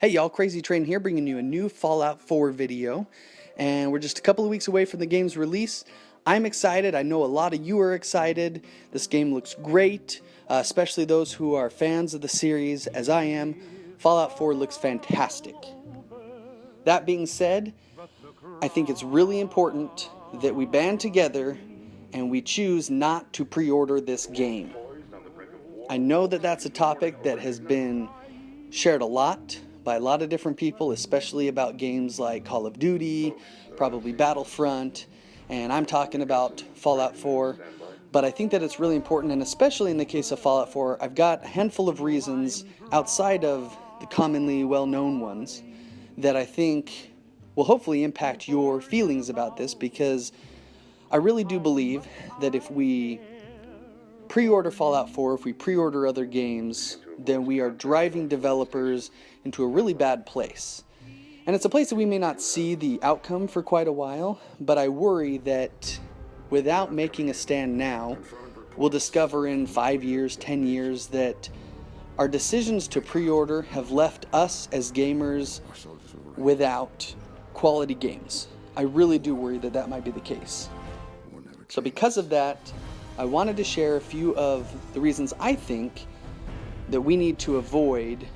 Hey y'all, Crazy Train here, bringing you a new Fallout 4 video, and we're just a couple of weeks away from the game's release. I'm excited. I know a lot of you are excited. This game looks great, especially those who are fans of the series, as I am. Fallout 4 looks fantastic. That being said, I think it's really important that we band together and we choose not to pre-order this game. I know that that's a topic that has been shared a lot by a lot of different people, especially about games like Call of Duty, probably Battlefront, and I'm talking about Fallout 4. But I think that it's really important, and especially in the case of Fallout 4, I've got a handful of reasons outside of the commonly well-known ones that I think will hopefully impact your feelings about this, because I really do believe that if we pre-order Fallout 4, if we pre-order other games, then we are driving developers into a really bad place. And it's a place that we may not see the outcome for quite a while, but I worry that without making a stand now, we'll discover in 5 years, 10 years, that our decisions to pre-order have left us as gamers without quality games. I really do worry that that might be the case. So because of that, I wanted to share a few of the reasons I think that we need to avoid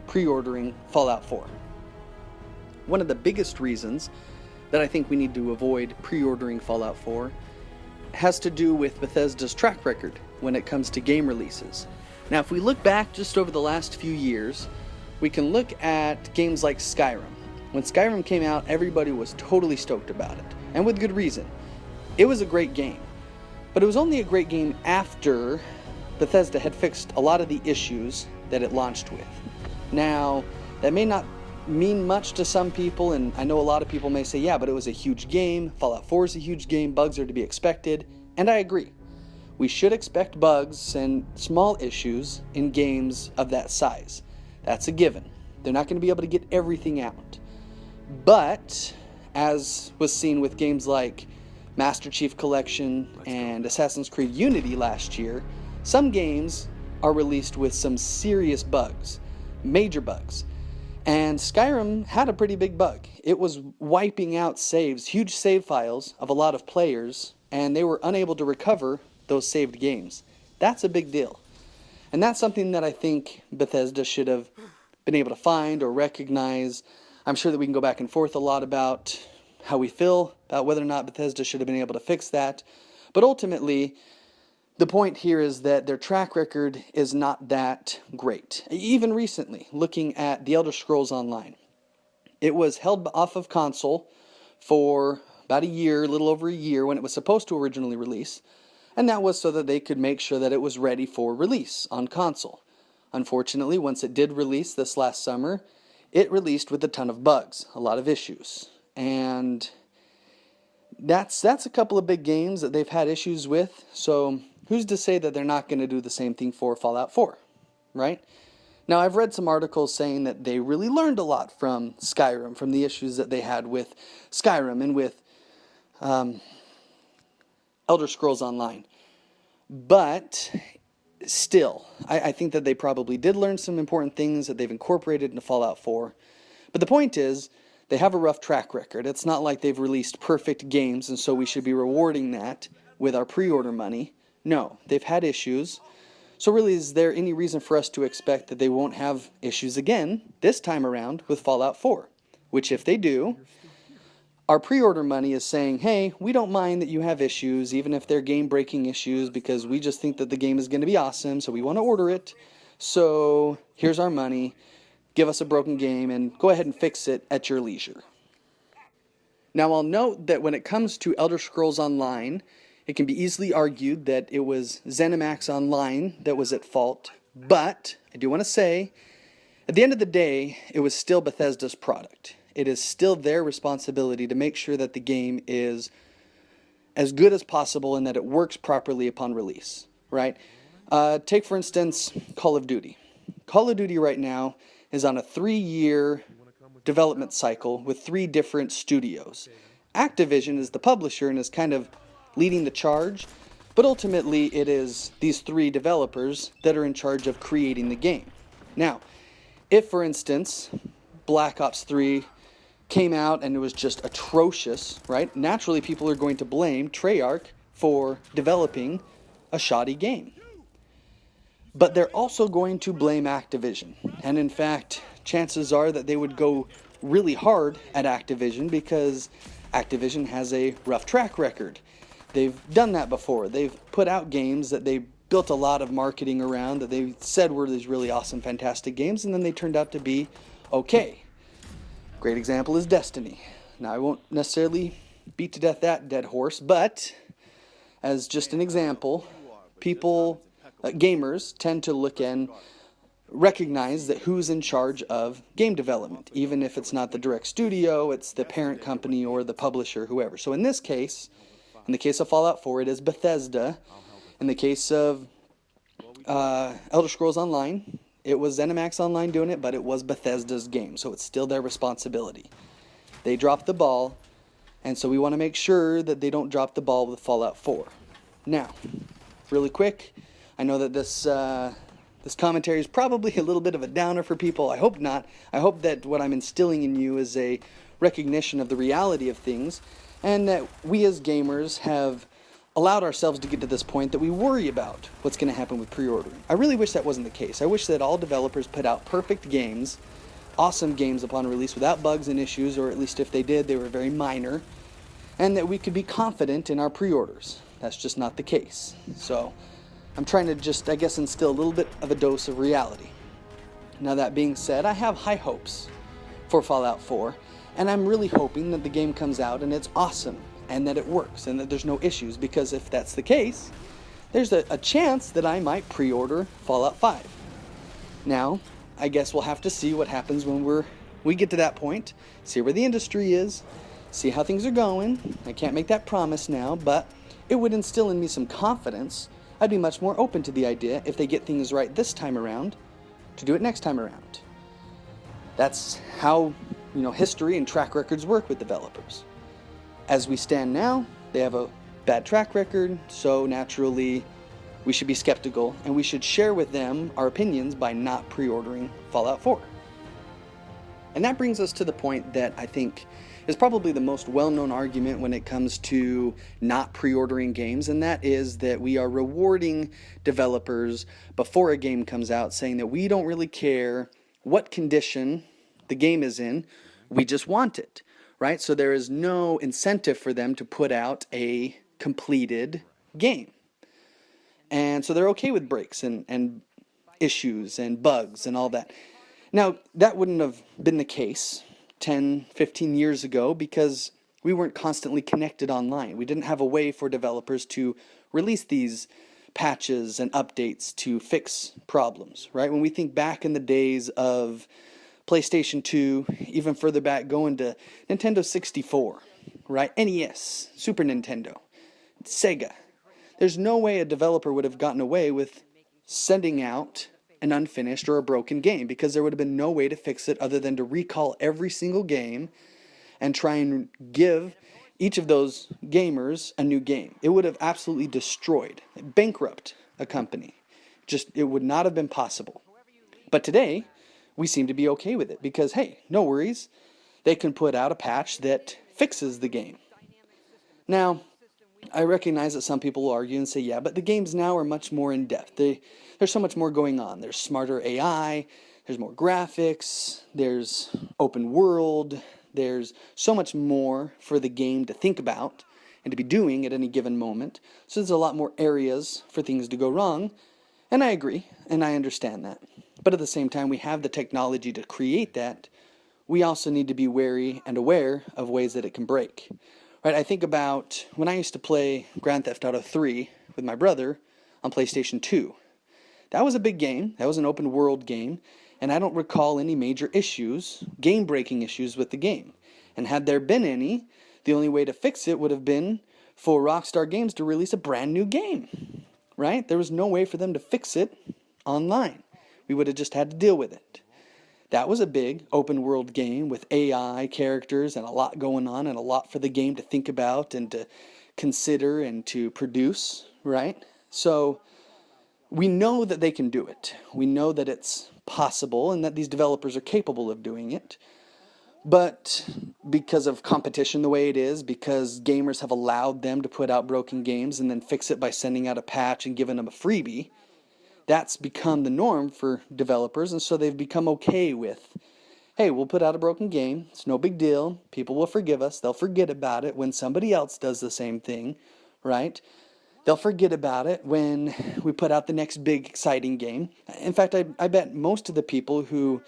pre-ordering Fallout 4. One of the biggest reasons that I think we need to avoid pre-ordering Fallout 4 has to do with Bethesda's track record when it comes to game releases. Now, if we look back just over the last few years, we can look at games like Skyrim. When Skyrim came out, everybody was totally stoked about it, and with good reason. It was a great game, but it was only a great game after Bethesda had fixed a lot of the issues that it launched with. Now, that may not mean much to some people, and I know a lot of people may say, yeah, but it was a huge game, Fallout 4 is a huge game, bugs are to be expected, and I agree. We should expect bugs and small issues in games of that size. That's a given. They're not going to be able to get everything out. But, as was seen with games like Master Chief Collection and Assassin's Creed Unity last year, some games are released with some serious bugs, major bugs. And Skyrim had a pretty big bug. It was wiping out saves, huge save files of a lot of players, and they were unable to recover those saved games. That's a big deal. And that's something that I think Bethesda should have been able to find or recognize. I'm sure that we can go back and forth a lot about how we feel about whether or not Bethesda should have been able to fix that. But ultimately, the point here is that their track record is not that great. Even recently, looking at The Elder Scrolls Online, it was held off of console for about a year, a little over a year, when it was supposed to originally release, and that was so that they could make sure that it was ready for release on console. Unfortunately, once it did release this last summer, it released with a ton of bugs, a lot of issues, and that's a couple of big games that they've had issues with, so who's to say that they're not going to do the same thing for Fallout 4, right? Now, I've read some articles saying that they really learned a lot from Skyrim, from the issues that they had with Skyrim and with Elder Scrolls Online. But still, I think that they probably did learn some important things that they've incorporated into Fallout 4. But the point is, they have a rough track record. It's not like they've released perfect games, and so we should be rewarding that with our pre-order money. No, they've had issues. So really, is there any reason for us to expect that they won't have issues again this time around with Fallout 4? Which, if they do, our pre-order money is saying, hey, we don't mind that you have issues, even if they're game-breaking issues, because we just think that the game is going to be awesome, so we want to order it. So here's our money. Give us a broken game and go ahead and fix it at your leisure. Now, I'll note that when it comes to Elder Scrolls Online, it can be easily argued that it was ZeniMax Online that was at fault, but I do want to say, at the end of the day, it was still Bethesda's product. It is still their responsibility to make sure that the game is as good as possible and that it works properly upon release, right? Take, for instance, Call of Duty. Call of Duty right now is on a 3-year development cycle with 3 different studios. Activision is the publisher and is kind of leading the charge, but ultimately it is these 3 developers that are in charge of creating the game. Now, if, for instance, Black Ops 3 came out and it was just atrocious, right? Naturally, people are going to blame Treyarch for developing a shoddy game. But they're also going to blame Activision. And in fact, chances are that they would go really hard at Activision because Activision has a rough track record. They've done that before. They've put out games that they built a lot of marketing around that they said were these really awesome, fantastic games, and then they turned out to be okay. Great example is Destiny. Now, I won't necessarily beat to death that dead horse, but as just an example, people, gamers, tend to look and recognize that who's in charge of game development. Even if it's not the direct studio, it's the parent company or the publisher, whoever. So in this case, in the case of Fallout 4, it is Bethesda. In the case of Elder Scrolls Online, it was ZeniMax Online doing it, but it was Bethesda's game, so it's still their responsibility. They dropped the ball, and so we want to make sure that they don't drop the ball with Fallout 4. Now, really quick, I know that this commentary is probably a little bit of a downer for people. I hope not. I hope that what I'm instilling in you is a recognition of the reality of things, and that we as gamers have allowed ourselves to get to this point that we worry about what's going to happen with pre-ordering. I really wish that wasn't the case. I wish that all developers put out perfect games, awesome games upon release without bugs and issues, or at least if they did, they were very minor, and that we could be confident in our pre-orders. That's just not the case. So I'm trying to just, I guess, instill a little bit of a dose of reality. Now, that being said, I have high hopes for Fallout 4, and I'm really hoping that the game comes out and it's awesome, and that it works, and that there's no issues, because if that's the case, there's a chance that I might pre-order Fallout 5. Now, I guess we'll have to see what happens when we get to that point, see where the industry is, see how things are going. I can't make that promise now, but it would instill in me some confidence. I'd be much more open to the idea, if they get things right this time around, to do it next time around. That's how, history and track records work with developers. As we stand now, they have a bad track record, so naturally we should be skeptical, and we should share with them our opinions by not pre-ordering Fallout 4. And that brings us to the point that I think is probably the most well-known argument when it comes to not pre-ordering games, and that is that we are rewarding developers before a game comes out, saying that we don't really care what condition the game is in, we just want it. Right? So there is no incentive for them to put out a completed game. And so they're okay with breaks and issues and bugs and all that. Now, that wouldn't have been the case 10, 15 years ago because we weren't constantly connected online. We didn't have a way for developers to release these patches and updates to fix problems, right? When we think back in the days of PlayStation 2, even further back, going to Nintendo 64, right? NES, Super Nintendo, Sega. There's no way a developer would have gotten away with sending out an unfinished or a broken game, because there would have been no way to fix it other than to recall every single game and try and give each of those gamers a new game. It would have absolutely destroyed, bankrupt a company. It would not have been possible. But today, we seem to be okay with it because, hey, no worries. They can put out a patch that fixes the game. Now, I recognize that some people will argue and say, yeah, but the games now are much more in-depth. There's so much more going on. There's smarter AI, there's more graphics, there's open world, there's so much more for the game to think about and to be doing at any given moment. So there's a lot more areas for things to go wrong. And I agree, and I understand that. But at the same time, we have the technology to create that. We also need to be wary and aware of ways that it can break. Right? I think about when I used to play Grand Theft Auto 3 with my brother on PlayStation 2. That was a big game. That was an open world game. And I don't recall any major issues, game-breaking issues with the game. And had there been any, the only way to fix it would have been for Rockstar Games to release a brand new game. Right? There was no way for them to fix it online. We would have just had to deal with it. That was a big open world game with AI characters and a lot going on and a lot for the game to think about and to consider and to produce, right? So we know that they can do it. We know that it's possible and that these developers are capable of doing it. But because of competition the way it is, because gamers have allowed them to put out broken games and then fix it by sending out a patch and giving them a freebie, that's become the norm for developers, and so they've become okay with, hey, we'll put out a broken game, it's no big deal, people will forgive us, they'll forget about it when somebody else does the same thing, right? They'll forget about it when we put out the next big exciting game. In fact, I bet most of the people who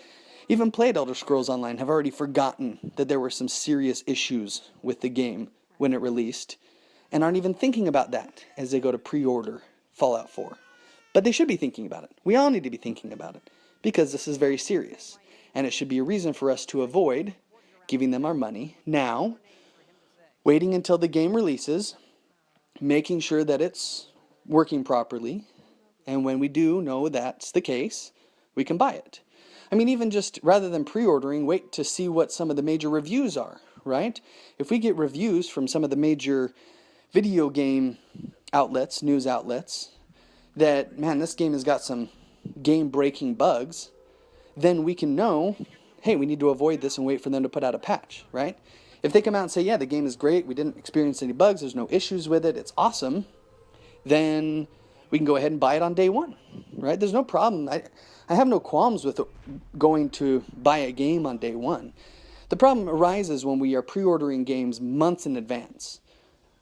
even played Elder Scrolls Online have already forgotten that there were some serious issues with the game when it released, and aren't even thinking about that as they go to pre-order Fallout 4. But they should be thinking about it. We all need to be thinking about it, because this is very serious, and it should be a reason for us to avoid giving them our money now, waiting until the game releases, making sure that it's working properly, and when we do know that's the case, we can buy it. I mean, even just rather than pre-ordering, wait to see what some of the major reviews are, right? If we get reviews from some of the major video game outlets, news outlets, that, man, this game has got some game-breaking bugs, then we can know, hey, we need to avoid this and wait for them to put out a patch, right? If they come out and say, yeah, the game is great, we didn't experience any bugs, there's no issues with it, it's awesome, then we can go ahead and buy it on day one, right? There's no problem. I have no qualms with going to buy a game on day one. The problem arises when we are pre-ordering games months in advance,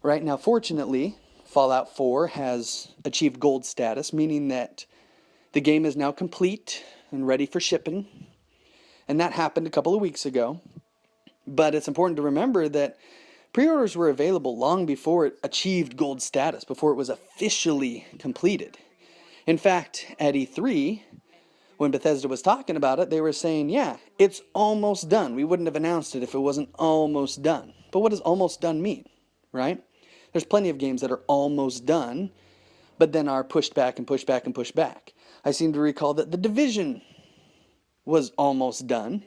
right? Now, fortunately, Fallout 4 has achieved gold status, meaning that the game is now complete and ready for shipping, and that happened a couple of weeks ago. But it's important to remember that pre-orders were available long before it achieved gold status, before it was officially completed. In fact, at E3, when Bethesda was talking about it, they were saying, yeah, it's almost done. We wouldn't have announced it if it wasn't almost done. But what does almost done mean, right? There's plenty of games that are almost done, but then are pushed back and pushed back and pushed back. I seem to recall that The Division was almost done,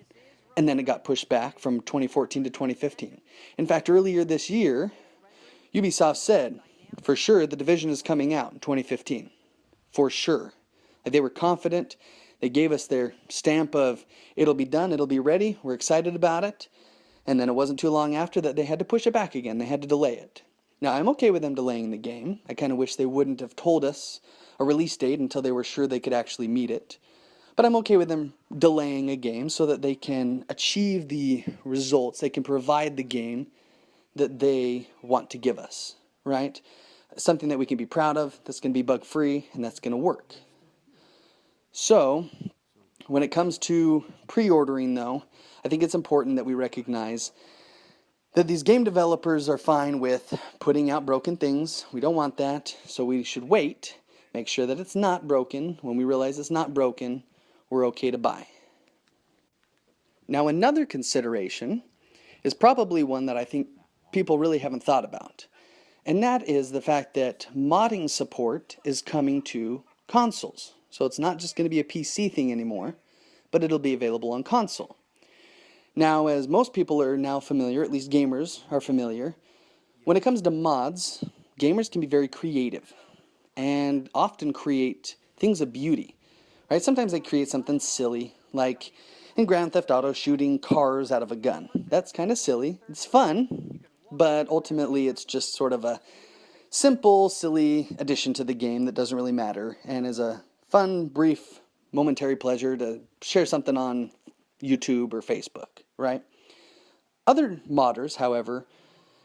and then it got pushed back from 2014 to 2015. In fact, earlier this year, Ubisoft said, for sure, The Division is coming out in 2015. For sure. They were confident. They gave us their stamp of, it'll be done, it'll be ready, we're excited about it. And then it wasn't too long after that they had to push it back again. They had to delay it. Now, I'm okay with them delaying the game. I kind of wish they wouldn't have told us a release date until they were sure they could actually meet it. But I'm okay with them delaying a game so that they can achieve the results, they can provide the game that they want to give us, right? Something that we can be proud of, that's going to be bug-free, and that's going to work. So, when it comes to pre-ordering, though, I think it's important that we recognize that these game developers are fine with putting out broken things. We don't want that, so we should wait, make sure that it's not broken. When we realize it's not broken, we're okay to buy. Now, another consideration is probably one that I think people really haven't thought about, and that is the fact that modding support is coming to consoles. So it's not just going to be a PC thing anymore, but it'll be available on console. Now, as most people are now familiar, at least gamers are familiar, when it comes to mods, gamers can be very creative and often create things of beauty, right? Sometimes they create something silly, like in Grand Theft Auto shooting cars out of a gun. That's kind of silly. It's fun, but ultimately it's just sort of a simple, silly addition to the game that doesn't really matter and is a fun, brief, momentary pleasure to share something on YouTube or Facebook, right? Other modders, however,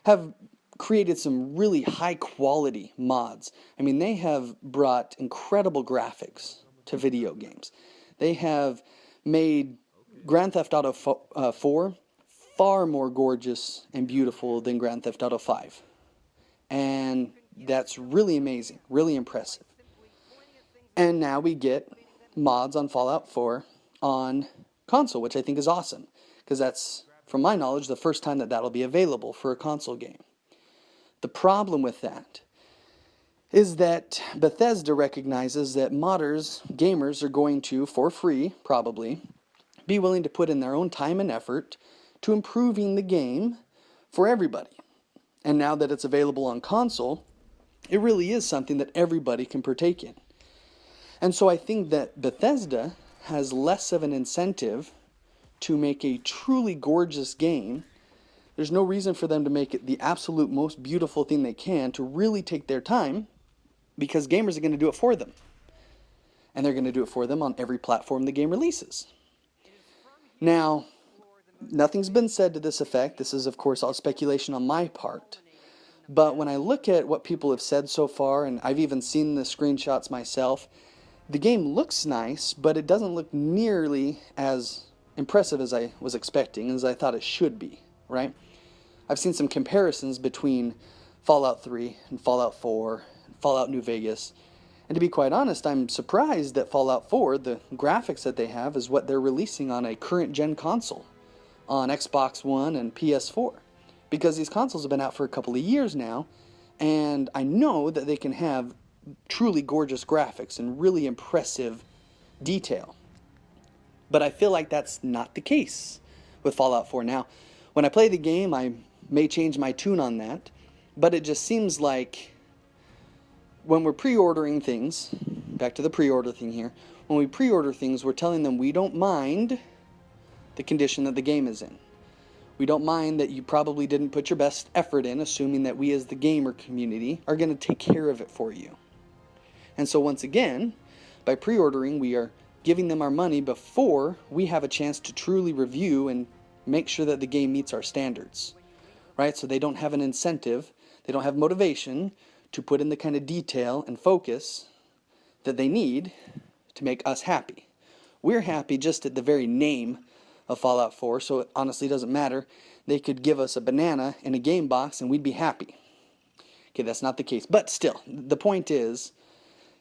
have created some really high-quality mods. I mean, they have brought incredible graphics to video games. They have made Grand Theft Auto 4 far more gorgeous and beautiful than Grand Theft Auto 5. And that's really amazing, really impressive. And now we get mods on Fallout 4 on console, which I think is awesome, because that's, from my knowledge, the first time that that'll be available for a console game. The problem with that is that Bethesda recognizes that modders, gamers, are going to, for free, probably, be willing to put in their own time and effort to improving the game for everybody. And now that it's available on console, it really is something that everybody can partake in. And so I think that Bethesda has less of an incentive to make a truly gorgeous game, there's no reason for them to make it the absolute most beautiful thing they can, to really take their time, because gamers are going to do it for them. And they're going to do it for them on every platform the game releases. Now, nothing's been said to this effect. This is, of course, all speculation on my part. But when I look at what people have said so far, and I've even seen the screenshots myself, the game looks nice, but it doesn't look nearly as impressive as I was expecting, as I thought it should be, right? I've seen some comparisons between Fallout 3 and Fallout 4, and Fallout New Vegas, and to be quite honest, I'm surprised that Fallout 4, the graphics that they have, is what they're releasing on a current-gen console, on Xbox One and PS4, because these consoles have been out for a couple of years now, and I know that they can have truly gorgeous graphics and really impressive detail. But I feel like that's not the case with Fallout 4. Now, when I play the game, I may change my tune on that, but it just seems like when we're pre-ordering things, back to the pre-order thing here, when we pre-order things, we're telling them we don't mind the condition that the game is in. We don't mind that you probably didn't put your best effort in, assuming that we as the gamer community are going to take care of it for you. And so once again, by pre-ordering, we are giving them our money before we have a chance to truly review and make sure that the game meets our standards, right? So they don't have an incentive, they don't have motivation to put in the kind of detail and focus that they need to make us happy. We're happy just at the very name of Fallout 4, so it honestly doesn't matter. They could give us a banana in a game box and we'd be happy. Okay, that's not the case. But still, the point is,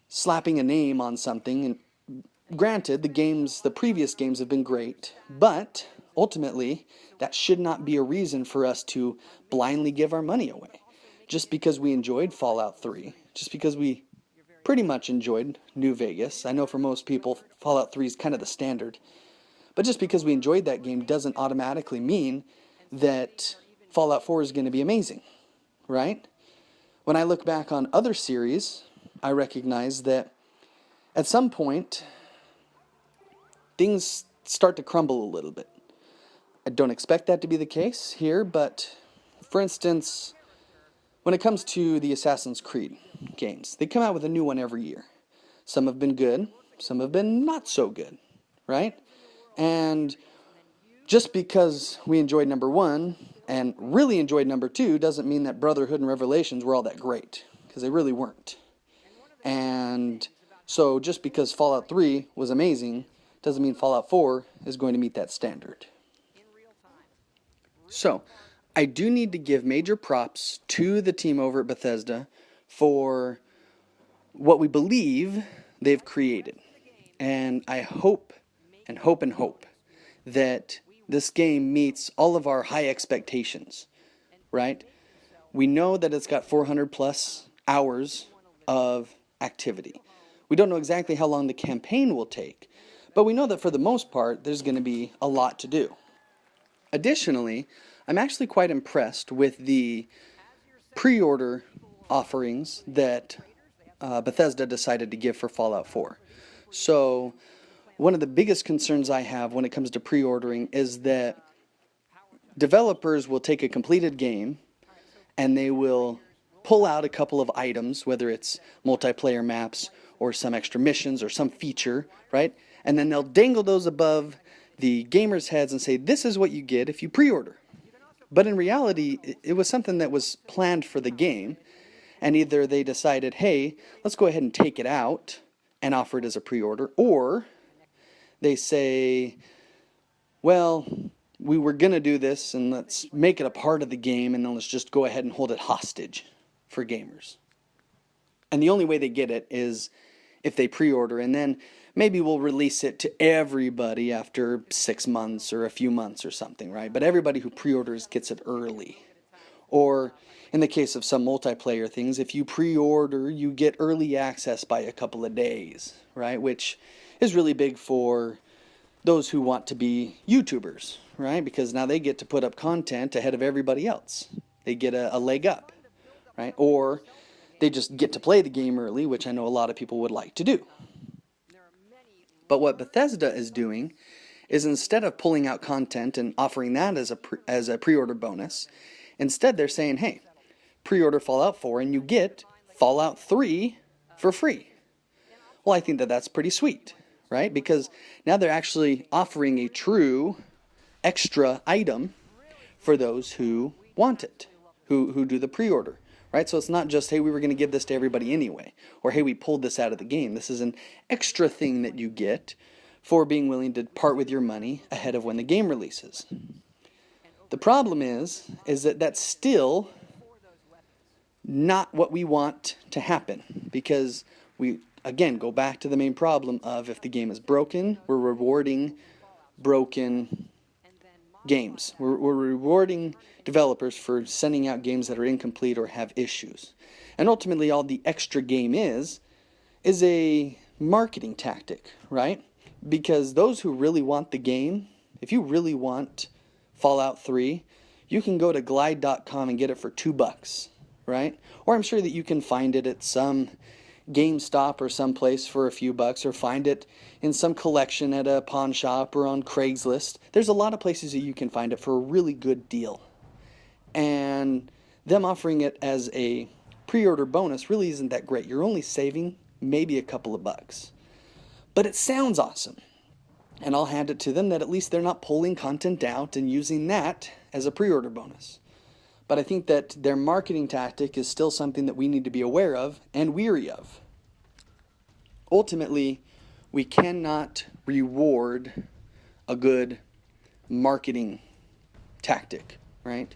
slapping a name on something, and granted, the previous games have been great, but ultimately, that should not be a reason for us to blindly give our money away. Just because we enjoyed Fallout 3, just because we pretty much enjoyed New Vegas, I know for most people Fallout 3 is kind of the standard, but just because we enjoyed that game doesn't automatically mean that Fallout 4 is going to be amazing, right? When I look back on other series, I recognize that at some point, things start to crumble a little bit. I don't expect that to be the case here, but for instance, when it comes to the Assassin's Creed games, they come out with a new one every year. Some have been good, some have been not so good, right? And just because we enjoyed number 1 and really enjoyed number 2 doesn't mean that Brotherhood and Revelations were all that great, because they really weren't. And so just because Fallout 3 was amazing doesn't mean Fallout 4 is going to meet that standard. So, I do need to give major props to the team over at Bethesda for what we believe they've created. And I hope and hope and hope that this game meets all of our high expectations, right? We know that it's got 400 plus hours of activity. We don't know exactly how long the campaign will take, but we know that for the most part, there's going to be a lot to do. Additionally, I'm actually quite impressed with the pre-order offerings that Bethesda decided to give for Fallout 4. So, one of the biggest concerns I have when it comes to pre-ordering is that developers will take a completed game and they will pull out a couple of items, whether it's multiplayer maps or some extra missions or some feature, right? And then they'll dangle those above the gamers' heads and say, this is what you get if you pre-order. But in reality, it was something that was planned for the game, and either they decided, hey, let's go ahead and take it out and offer it as a pre-order, or they say, well, we were going to do this, and let's make it a part of the game, and then let's just go ahead and hold it hostage for gamers. And the only way they get it is if they pre-order, and then maybe we'll release it to everybody after 6 months or a few months or something, right? But everybody who pre-orders gets it early. Or in the case of some multiplayer things, if you pre-order, you get early access by a couple of days, right? Which is really big for those who want to be YouTubers, right? Because now they get to put up content ahead of everybody else. They get a leg up, right? Or they just get to play the game early, which I know a lot of people would like to do. But what Bethesda is doing is instead of pulling out content and offering that as a pre-order bonus, instead they're saying, hey, pre-order Fallout 4 and you get Fallout 3 for free. Well, I think that that's pretty sweet, right? Because now they're actually offering a true extra item for those who want it, who do the pre-order, right? So it's not just, hey, we were going to give this to everybody anyway, or hey, we pulled this out of the game. This is an extra thing that you get for being willing to part with your money ahead of when the game releases. The problem is that that's still not what we want to happen, because we, again, go back to the main problem of if the game is broken, we're rewarding broken games. We're rewarding developers for sending out games that are incomplete or have issues. And ultimately, all the extra game is a marketing tactic, right? Because those who really want the game, if you really want Fallout 3, you can go to glide.com and get it for $2, right? Or I'm sure that you can find it at some GameStop or someplace for a few bucks, or find it in some collection at a pawn shop or on Craigslist. There's a lot of places that you can find it for a really good deal. And them offering it as a pre-order bonus really isn't that great. You're only saving maybe a couple of bucks. But it sounds awesome. And I'll hand it to them that at least they're not pulling content out and using that as a pre-order bonus. But I think that their marketing tactic is still something that we need to be aware of and weary of. Ultimately, we cannot reward a good marketing tactic, right?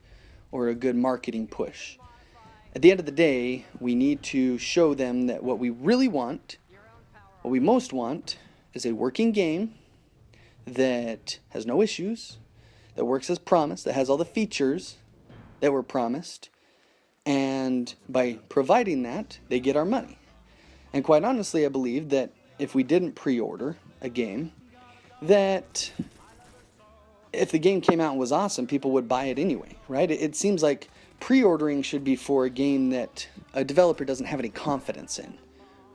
Or a good marketing push. At the end of the day, we need to show them that what we really want, what we most want, is a working game that has no issues, that works as promised, that has all the features that were promised, and by providing that, they get our money. And quite honestly, I believe that if we didn't pre-order a game, that if the game came out and was awesome, people would buy it anyway, right? It seems like pre-ordering should be for a game that a developer doesn't have any confidence in,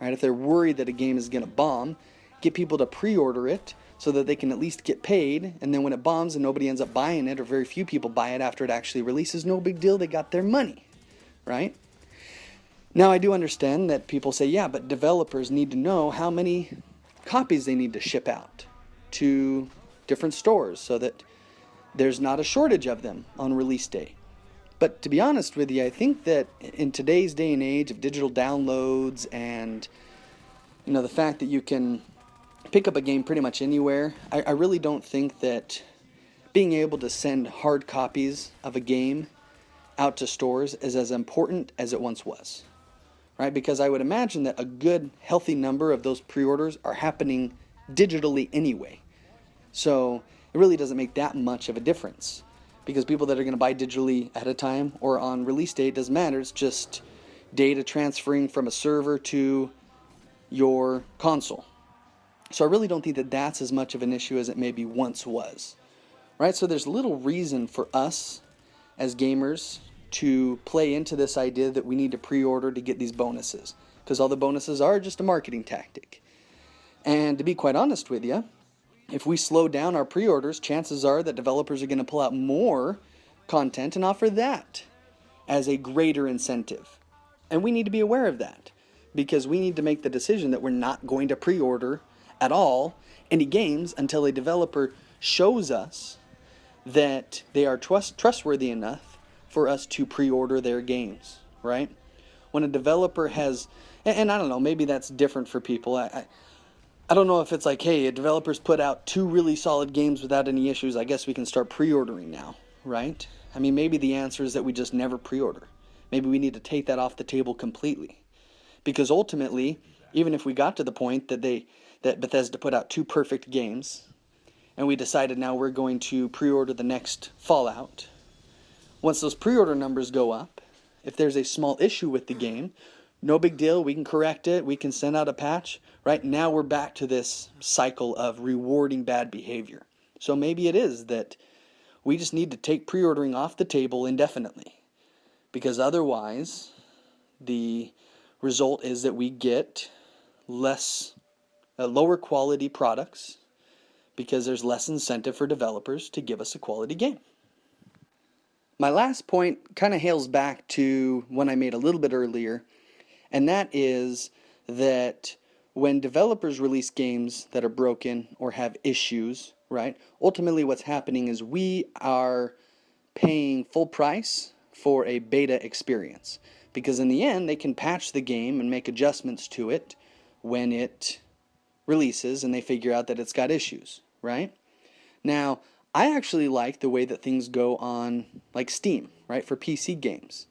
right? If they're worried that a game is going to bomb, get people to pre-order it so that they can at least get paid, and then when it bombs and nobody ends up buying it, or very few people buy it after it actually releases, no big deal, they got their money, right? Now, I do understand that people say, yeah, but developers need to know how many copies they need to ship out to different stores so that there's not a shortage of them on release day. But to be honest with you, I think that in today's day and age of digital downloads and, the fact that you can pick up a game pretty much anywhere, I really don't think that being able to send hard copies of a game out to stores is as important as it once was, right? Because I would imagine that a good, healthy number of those pre-orders are happening digitally anyway. So it really doesn't make that much of a difference, because people that are going to buy digitally ahead of time or on release date, doesn't matter. It's just data transferring from a server to your console. So I really don't think that that's as much of an issue as it maybe once was, right? So there's little reason for us as gamers to play into this idea that we need to pre-order to get these bonuses, because all the bonuses are just a marketing tactic. And to be quite honest with you, if we slow down our pre-orders, chances are that developers are going to pull out more content and offer that as a greater incentive. And we need to be aware of that, because we need to make the decision that we're not going to pre-order at all any games until a developer shows us that they are trustworthy enough for us to pre-order their games, right? When a developer has, and I don't know, maybe that's different for people. I don't know if it's like, hey, a developer's put out 2 really solid games without any issues, I guess we can start pre-ordering now, right? I mean, maybe the answer is that we just never pre-order. Maybe we need to take that off the table completely. Because ultimately, even if we got to the point that Bethesda put out 2 perfect games, and we decided now we're going to pre-order the next Fallout, once those pre-order numbers go up, if there's a small issue with the game, no big deal, we can correct it, we can send out a patch. Right now we're back to this cycle of rewarding bad behavior. So maybe it is that we just need to take pre-ordering off the table indefinitely, because otherwise the result is that we get less lower quality products because there's less incentive for developers to give us a quality game. My last point kind of hails back to one I made a little bit earlier, and that is that when developers release games that are broken or have issues, right, ultimately what's happening is we are paying full price for a beta experience. Because in the end, they can patch the game and make adjustments to it when it releases and they figure out that it's got issues, right? Now, I actually like the way that things go on like Steam, right, for PC games.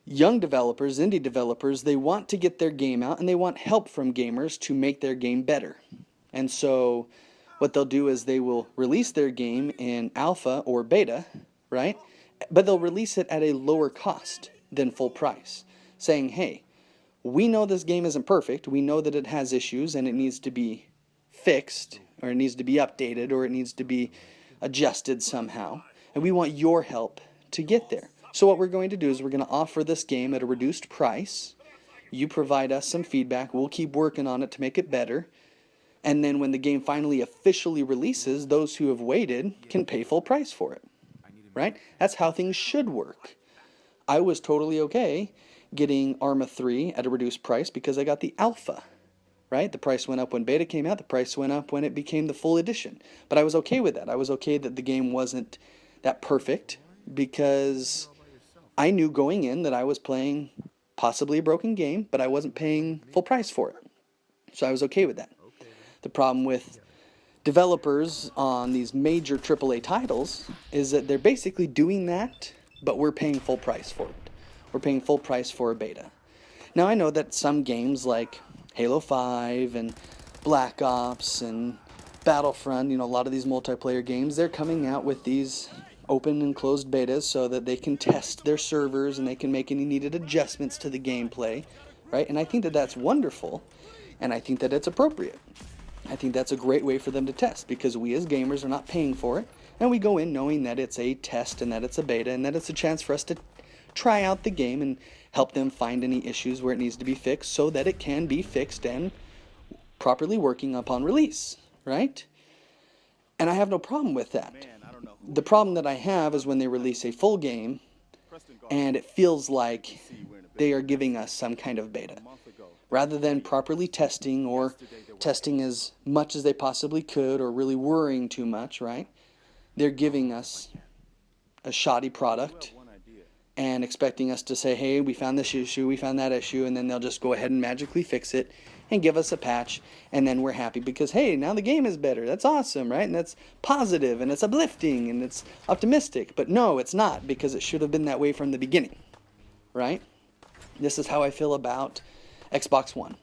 Young developers, indie developers, they want to get their game out and they want help from gamers to make their game better. And so what they'll do is they will release their game in alpha or beta, right? But they'll release it at a lower cost than full price, saying, hey, we know this game isn't perfect, we know that it has issues and it needs to be fixed, or it needs to be updated, or it needs to be adjusted somehow, and we want your help to get there. So what we're going to do is we're going to offer this game at a reduced price, you provide us some feedback, we'll keep working on it to make it better, and then when the game finally officially releases, those who have waited can pay full price for it, right? That's how things should work. I was totally okay getting Arma 3 at a reduced price because I got the alpha, right? The price went up when beta came out, the price went up when it became the full edition. But I was okay with that. I was okay that the game wasn't that perfect because I knew going in that I was playing possibly a broken game, but I wasn't paying full price for it. So I was okay with that. The problem with developers on these major AAA titles is that they're basically doing that, but we're paying full price for it. We're paying full price for a beta. Now I know that some games like Halo 5 and Black Ops and Battlefront, a lot of these multiplayer games, they're coming out with these open and closed betas so that they can test their servers and they can make any needed adjustments to the gameplay, right? And I think that that's wonderful, and I think that it's appropriate. I think that's a great way for them to test because we as gamers are not paying for it, and we go in knowing that it's a test and that it's a beta and that it's a chance for us to try out the game and help them find any issues where it needs to be fixed so that it can be fixed and properly working upon release, right? And I have no problem with that. The problem that I have is when they release a full game and it feels like they are giving us some kind of beta. Rather than properly testing or testing as much as they possibly could or really worrying too much, right? They're giving us a shoddy product and expecting us to say, hey, we found this issue, we found that issue, and then they'll just go ahead and magically fix it and give us a patch, and then we're happy because, hey, now the game is better. That's awesome, right? And that's positive, and it's uplifting, and it's optimistic. But no, it's not, because it should have been that way from the beginning, right? This is how I feel about Xbox One.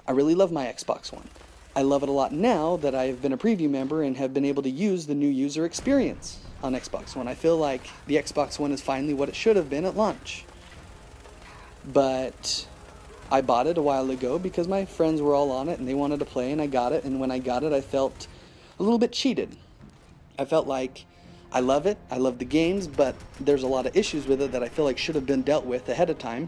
I really love my Xbox One. I love it a lot now that I've been a preview member and have been able to use the new user experience on Xbox One. I feel like the Xbox One is finally what it should have been at launch. But I bought it a while ago because my friends were all on it and they wanted to play, and I got it, and when I got it I felt a little bit cheated. I felt like I love it, I love the games, but there's a lot of issues with it that I feel like should have been dealt with ahead of time.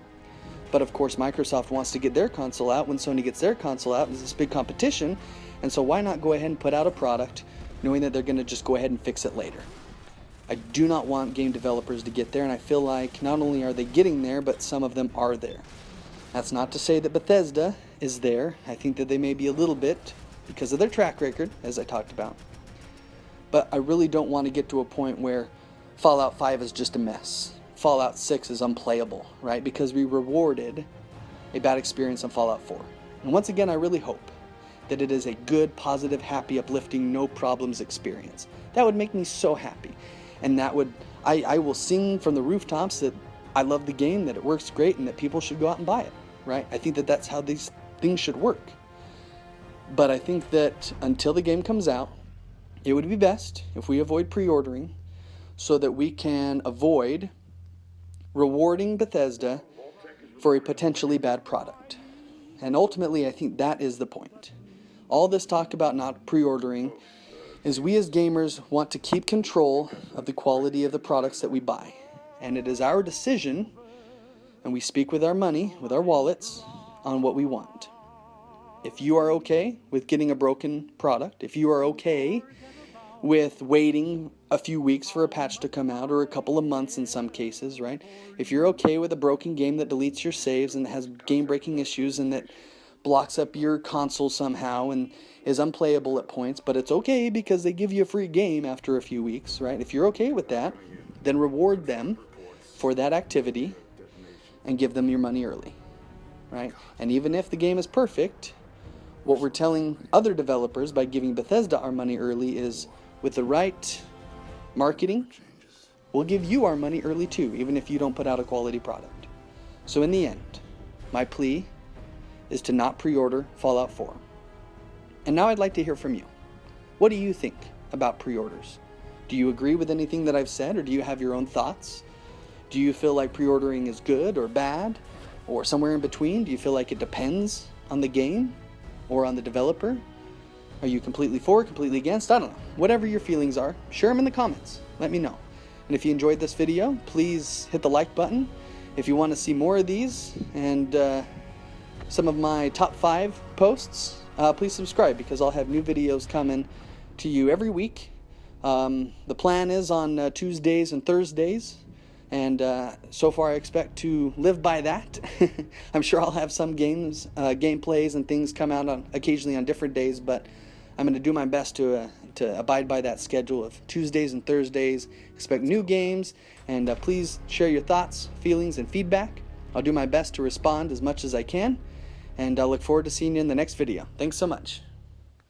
But of course Microsoft wants to get their console out when Sony gets their console out. There's this big competition, and so why not go ahead and put out a product knowing that they're going to just go ahead and fix it later. I do not want game developers to get there, and I feel like not only are they getting there, but some of them are there. That's not to say that Bethesda is there. I think that they may be a little bit because of their track record, as I talked about. But I really don't want to get to a point where Fallout 5 is just a mess. Fallout 6 is unplayable, right? Because we rewarded a bad experience on Fallout 4. And once again, I really hope that it is a good, positive, happy, uplifting, no problems experience. That would make me so happy. And that would, I will sing from the rooftops that I love the game, that it works great, and that people should go out and buy it, right? I think that that's how these things should work. But I think that until the game comes out, it would be best if we avoid pre-ordering so that we can avoid rewarding Bethesda for a potentially bad product. And ultimately, I think that is the point. All this talk about not pre-ordering is we as gamers want to keep control of the quality of the products that we buy. And it is our decision, and we speak with our money, with our wallets, on what we want. If you are okay with getting a broken product, if you are okay with waiting a few weeks for a patch to come out, or a couple of months in some cases, right? If you're okay with a broken game that deletes your saves and has game-breaking issues and that blocks up your console somehow and is unplayable at points, but it's okay because they give you a free game after a few weeks, right? If you're okay with that, then reward them for that activity and give them your money early, right? And even if the game is perfect, what we're telling other developers by giving Bethesda our money early is, with the right marketing, we'll give you our money early too, even if you don't put out a quality product. So in the end, my plea is to not pre-order Fallout 4. And now I'd like to hear from you. What do you think about pre-orders? Do you agree with anything that I've said, or do you have your own thoughts? Do you feel like pre-ordering is good or bad, or somewhere in between? Do you feel like it depends on the game or on the developer? Are you completely for, completely against? I don't know. Whatever your feelings are, share them in the comments. Let me know. And if you enjoyed this video, please hit the like button. If you want to see more of these and some of my top 5 posts, please subscribe, because I'll have new videos coming to you every week. The plan is on Tuesdays and Thursdays, and so far I expect to live by that. I'm sure I'll have some gameplays and things come out occasionally on different days, but I'm going to do my best to abide by that schedule of Tuesdays and Thursdays. Expect new games, and please share your thoughts, feelings, and feedback. I'll do my best to respond as much as I can, and I look forward to seeing you in the next video. Thanks so much.